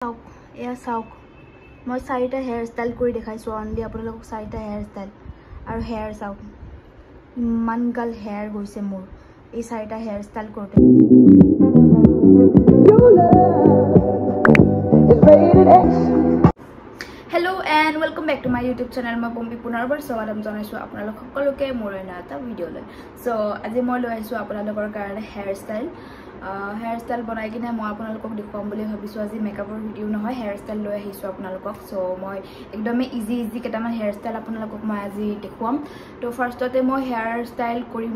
এয়া চাওক মই চাৰিটা হেয়াৰ ষ্টাইল কৰি দেখাইছোঁ অনলি আপোনালোকক চাৰিটা হেয়াৰ ষ্টাইল আৰু হেয়াৰ চাওক ইমান গাল হেয়াৰ গৈছে মোৰ এই চাৰিটা হেয়াৰ ষ্টাইল কৰোঁতে hello' and welcome back to my YouTube channel মই পম্পী পুনৰবাৰ স্বাগতম জনাইছোঁ আপোনালোক সকলোকে মোৰ এনে এটা ভিডিঅ'লৈ চ' আজি মই লৈ আহিছোঁ আপোনালোকৰ কাৰণে হেয়াৰ ষ্টাইল বনাই কিনে মই আপোনালোকক দেখুৱাম বুলি ভাবিছোঁ আজি মেকআপৰ ভিডিঅ' নহয় হেয়াৰ ষ্টাইল লৈ আহিছোঁ আপোনালোকক চ' মই একদমেই ইজি কেইটামান হেয়াৰ ষ্টাইল আপোনালোকক মই আজি দেখুৱাম তো ফাৰ্ষ্টতে মই হেয়াৰ ষ্টাইল কৰিম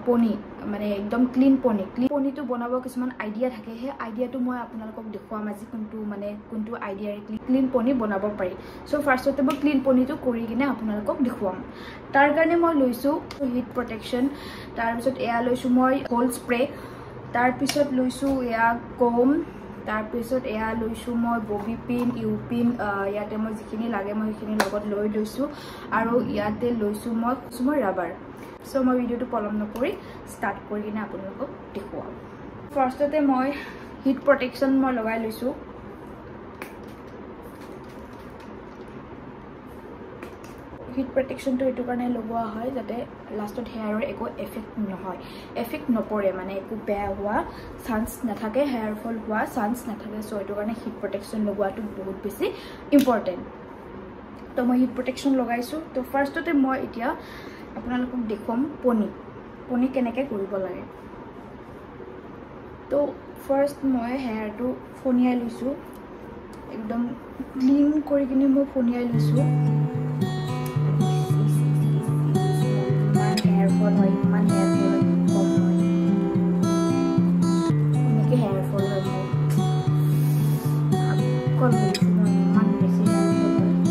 পনি মানে একদম ক্লিন পনিটো বনাব কিছুমান আইডিয়া থাকে সেই আইডিয়াটো মই আপোনালোকক দেখুৱাম আজি কোনটো আইডিয়াৰে ক্লিন পনি বনাব পাৰি চ' ফাৰ্ষ্টতে মই ক্লিন পনিটো কৰি কিনে আপোনালোকক দেখুৱাম তাৰ কাৰণে মই লৈছোঁ হিট প্ৰটেকশ্যন তাৰপিছত এয়া লৈছোঁ মই হোল স্প্ৰে তাৰপিছত লৈছোঁ এয়া কম তাৰপিছত এয়া লৈছোঁ মই ববি পিন ইউ পিন ইয়াতে মই যিখিনি লাগে মই সেইখিনি লগত লৈ লৈছোঁ আৰু ইয়াতে লৈছোঁ মই ৰাবাৰ চ' মই ভিডিঅ'টো পলম নকৰি ষ্টাৰ্ট কৰি কিনে আপোনালোকক দেখুৱাম ফাৰ্ষ্টতে মই হিট প্ৰটেকশ্যন মই লগাই লৈছোঁ হিট প্ৰটেকশ্যনটো এইটো কাৰণে লগোৱা হয় যাতে লাষ্টত হেয়াৰৰ একো এফেক্ট নপৰে মানে একো বেয়া হোৱা চান্স নাথাকে হেয়াৰ ফল হোৱা চান্স নাথাকে চ' এইটো কাৰণে হিট প্ৰটেকশ্যন লগোৱাটো বহুত বেছি ইম্পৰ্টেণ্ট তো মই হিট প্ৰটেকশ্যন লগাইছোঁ তো ফাৰ্ষ্টতে মই এতিয়া আপোনালোকক দেখুৱাম পনি কেনেকৈ কৰিব লাগে তো ফাৰ্ষ্ট মই হেয়াৰটো ফনিয়াই লৈছোঁ একদম ক্লিন কৰি কিনে মই ফনিয়াই লৈছোঁ হেয়াৰ ফল হয় ইমান হেয়াৰ ফল কম হয় এনেকৈ হেয়াৰ ফল হয় মোৰ কল কৰিছোঁ মই ইমান বেছি হেয়াৰ ফল হয়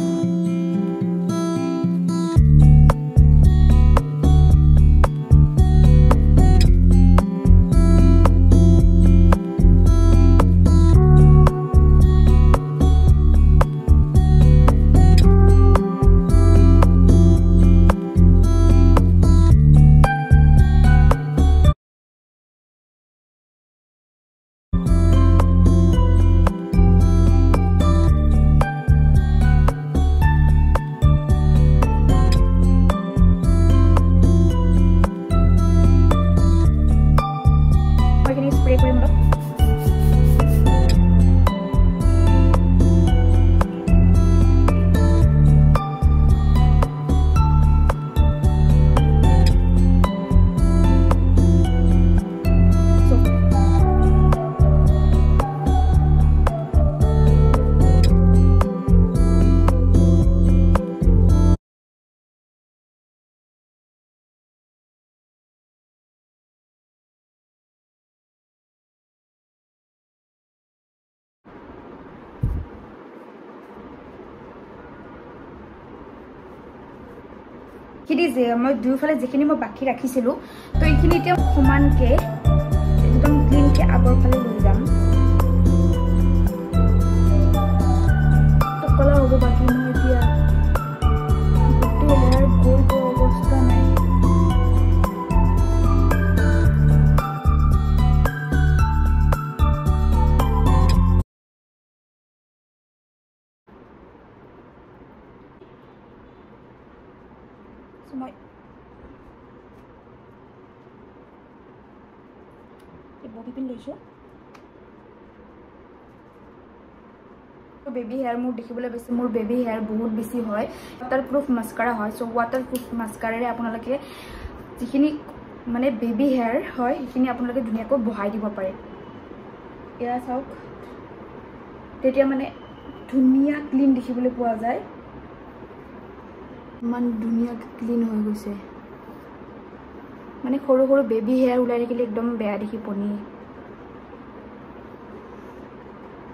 মই দুইফালে যিখিনি মই বাকী ৰাখিছিলোঁ তো এইখিনি এতিয়া সমানকৈ একদম ক্লিনকৈ আগৰ ফালে লৈ যাম টকলা হ'ব বাকী মই এতিয়া গোটেই হেয়াৰ গৈ অৱস্থা নাই মই ববি পিন লৈছোঁ বেবী হেয়াৰ মোৰ দেখিবলৈ বেছি মোৰ বেবী হেয়াৰ বহুত বেছি হয় ৱাটাৰপ্ৰুফ মাস্কাৰা হয় চ' ৱাটাৰপ্ৰুফ মাস্কাৰাৰে আপোনালোকে যিখিনি মানে বেবী হেয়াৰ হয় সেইখিনি আপোনালোকে ধুনীয়াকৈ বহাই দিব পাৰে এয়া চাওক তেতিয়া মানে ধুনীয়া ক্লিন দেখিবলৈ পোৱা যায় ইমান ধুনীয়াকৈ ক্লিন হৈ গৈছে মানে সৰু বেবী হেয়াৰ ওলাই থাকিলে একদম বেয়া দেখি পনি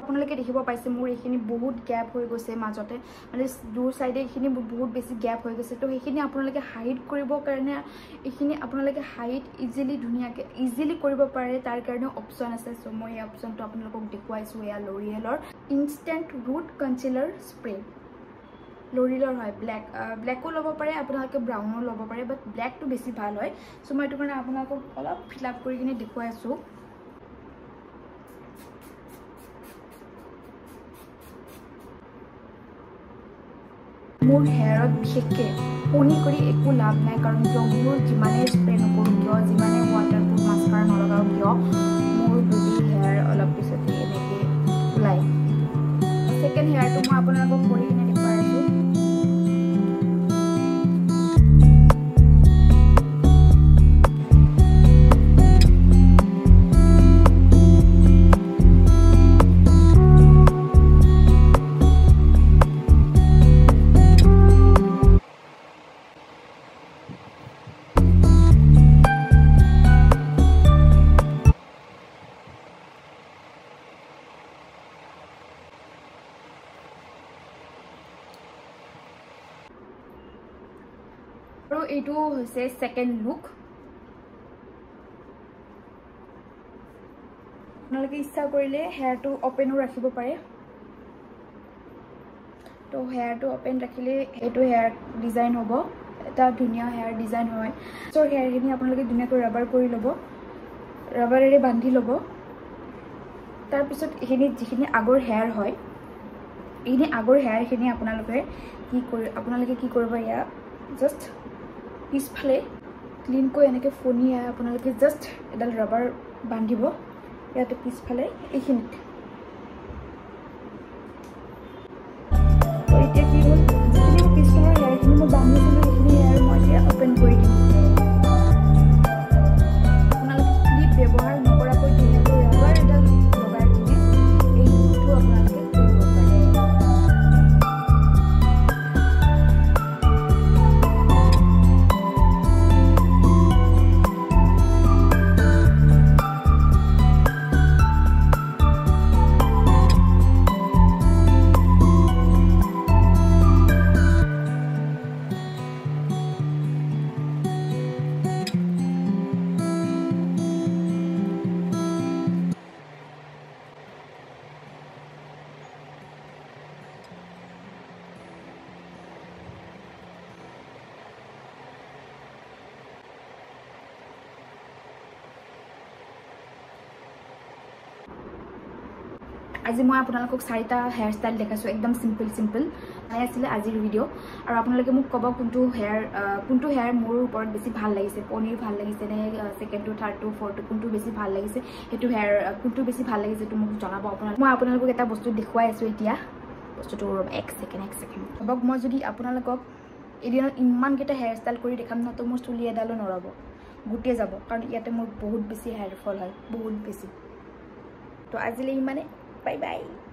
আপোনালোকে দেখিব পাইছে মোৰ এইখিনি বহুত গেপ হৈ গৈছে মাজতে মানে দূৰ চাইডে এইখিনি বহুত বেছি গেপ হৈ গৈছে তো সেইখিনি আপোনালোকে হাইড কৰিবৰ কাৰণে এইখিনি আপোনালোকে হাইড ধুনীয়াকৈ ইজিলি কৰিব পাৰে তাৰ কাৰণে অপশ্যন আছে চ' মই এই অপশ্যনটো আপোনালোকক দেখুৱাইছোঁ এয়া লৰিয়েলৰ ইনষ্টেণ্ট ৰুট কনচিলাৰ স্প্ৰে লৰিয়েলৰ হয় ব্লেকো ল'ব পাৰে আপোনালোকে ব্ৰাউনো ল'ব পাৰে বাট ব্লেকটো বেছি ভাল হয় চ' মই এইটো কাৰণে আপোনালোকক অলপ ফিল আপ কৰি কিনে দেখুৱাই আছোঁ মোৰ হেয়াৰত বিশেষকৈ পনি কৰি একো লাভ নাই কাৰণ কিয় মোৰ যিমানে স্প্ৰে নকৰোঁ কিয় যিমানে ৱাটাৰপ্ৰুফ মাস্কাৰা নলগাওঁ কিয় মোৰ বেবী হেয়াৰ অলপ পিছতে এনেকৈ ওলায় ছেকেণ্ড হেয়াৰটো মই আপোনালোকক কৰি কিনে দেখুৱাই আছোঁ আৰু এইটো হৈছে সেকেন্ড লুক আপোনালোকে ইচ্ছা কৰিলে হেয়াৰটো ওপেনো ৰাখিব পাৰে তো হেয়াৰটো ওপেন ৰাখিলে এইটো হেয়াৰ ডিজাইন হ'ব এটা ধুনীয়া হেয়াৰ ডিজাইন হয় সো হেয়াৰখিনি আপোনালোকে ধুনীয়াকৈ ৰাবাৰ কৰি ল'ব ৰাবাৰেৰে বান্ধি ল'ব তাৰ পিছত এইখিনি যিখিনি আগৰ হেয়াৰ হয় এইখিনি আগৰ হেয়াৰখিনি আপোনালোকে কি কৰিব ইয়া জাস্ট পিছফালে ক্লিনকৈ এনেকৈ ফণিয়াই আপোনালোকে জাস্ট এডাল ৰাবাৰ বান্ধিব ইয়াতে পিছফালে এইখিনিত তো এতিয়া কি হ'ল যিখিনি পিছফালৰ হেয়াৰখিনি মই বান্ধিছিলোঁ সেইখিনি হেয়াৰ মই এতিয়া ওপেন কৰি দিম আপোনালোকে ক্লিপ ব্যৱহাৰ নকৰাকৈ ধুনীয়াকৈ ৰাবাৰ এডাল লগাই কিনে এই লুকটো আপোনালোকে কৰিব পাৰে আজি মই আপোনালোকক চাৰিটা হেয়াৰ ষ্টাইল দেখাইছোঁ একদম সিম্পল নাই আছিলে আজিৰ ভিডিঅ' আৰু আপোনালোকে মোক ক'ব কোনটো হেয়াৰ মোৰ ওপৰত বেছি ভাল লাগিছে পনিৰ ভাল লাগিছে নে ছেকেণ্ডটো থাৰ্ডটো ফ'ৰটো কোনটো বেছি ভাল লাগিছে সেইটো হেয়াৰ কোনটো বেছি ভাল লাগিছে সেইটো মোক জনাব মই আপোনালোকক এটা বস্তু দেখুৱাই আছোঁ এতিয়া বস্তুটো এক ছেকেণ্ড ভাবক মই যদি আপোনালোকক এদিনত ইমানকেইটা হেয়াৰ ষ্টাইল কৰি দেখাম ন তো মোৰ চুলি এডালো নৰব গোটেই যাব কাৰণ ইয়াতে মোৰ বহুত বেছি হেয়াৰ ফল হয় বহুত বেছি তো আজিলৈ ইমানে Bye bye.